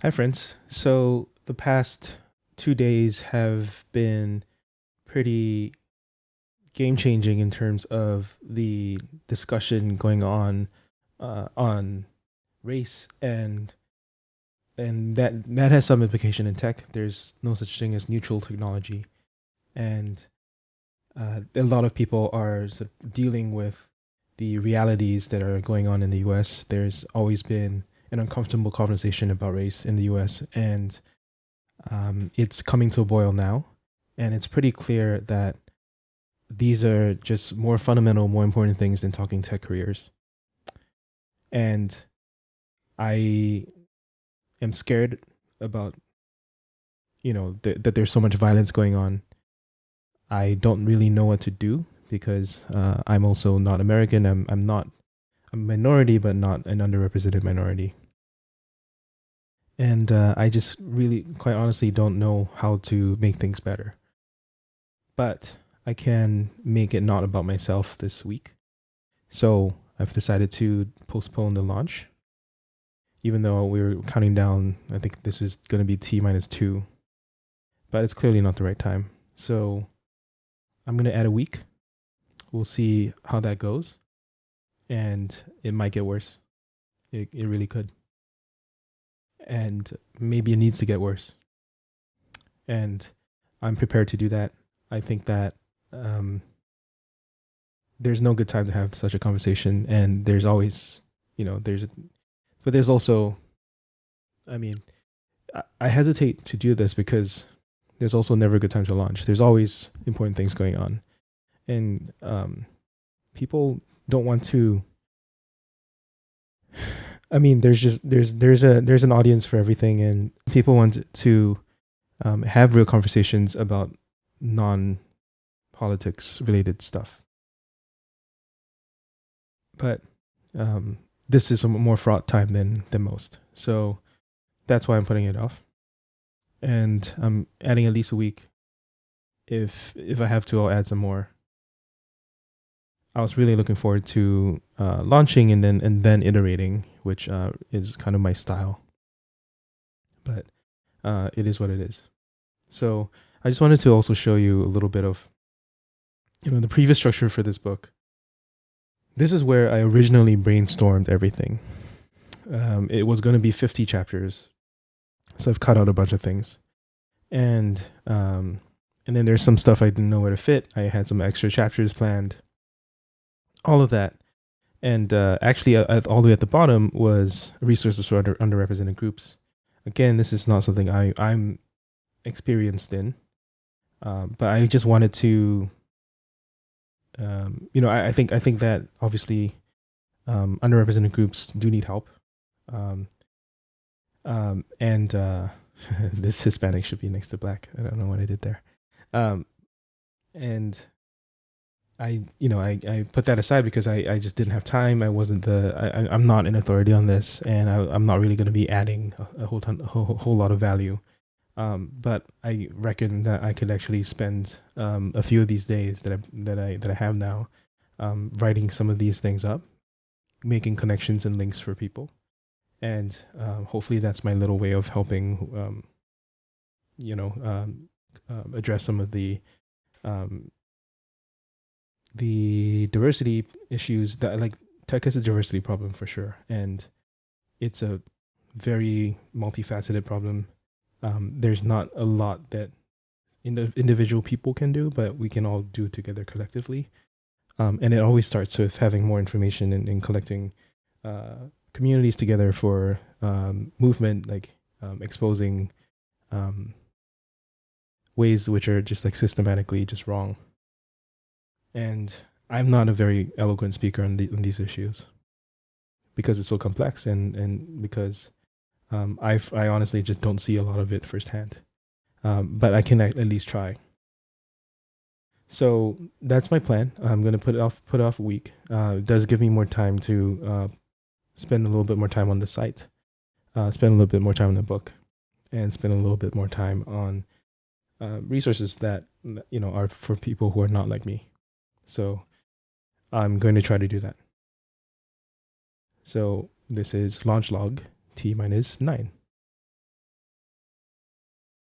Hi, friends. So the past 2 days have been pretty game changing in terms of the discussion going on race and that has some implication in tech. There's no such thing as neutral technology, and a lot of people are sort of dealing with the realities that are going on in the U.S. There's always been an uncomfortable conversation about race in the U.S. and it's coming to a boil now, and it's pretty clear that these are just more fundamental, more important things than talking tech careers. And I am scared about that there's so much violence going on. I don't really know what to do because I'm also not American. I'm not a minority, but not an underrepresented minority. And I just really, quite honestly, don't know how to make things better. But I can make it not about myself this week. So I've decided to postpone the launch, even though we were counting down. I think this is going to be T-2, but it's clearly not the right time. So I'm going to add a week. We'll see how that goes. And it might get worse. It really could. And maybe it needs to get worse. And I'm prepared to do that. I think that there's no good time to have such a conversation, and there's always, but there's also, I mean, I hesitate to do this because there's also never a good time to launch. There's always important things going on, and people don't want to. I mean, there's an audience for everything, and people want to have real conversations about non politics related stuff. But this is a more fraught time than most. So that's why I'm putting it off. And I'm adding at least a week. If I have to, I'll add some more. I was really looking forward to launching and then iterating, which is kind of my style. But it is what it is. So I just wanted to also show you a little bit of the previous structure for this book. This is where I originally brainstormed everything. It was going to be 50 chapters, so I've cut out a bunch of things, and then there's some stuff I didn't know where to fit. I had some extra chapters planned, all of that, and actually, all the way at the bottom was resources for underrepresented groups. Again, this is not something I'm experienced in, but I just wanted to I think that obviously underrepresented groups do need help. And this Hispanic should be next to black. I don't know what I did there. And I put that aside because I just didn't have time. I wasn't I'm not an authority on this, and I'm not really going to be adding a whole lot of value. But I reckon that I could actually spend a few of these days that I have now writing some of these things up, making connections and links for people, and hopefully that's my little way of helping, address some of the diversity issues that like tech is a diversity problem for sure, and it's a very multifaceted problem. There's not a lot that individual people can do, but we can all do it together collectively. And it always starts with having more information and collecting communities together for movement, like exposing ways which are just like systematically just wrong. And I'm not a very eloquent speaker on these issues because it's so complex, and because I honestly just don't see a lot of it firsthand. But I can at least try. So that's my plan. I'm gonna put off a week. It does give me more time to spend a little bit more time on the site, spend a little bit more time on the book, and spend a little bit more time on resources that are for people who are not like me. So I'm going to try to do that. So this is LaunchLog T-9.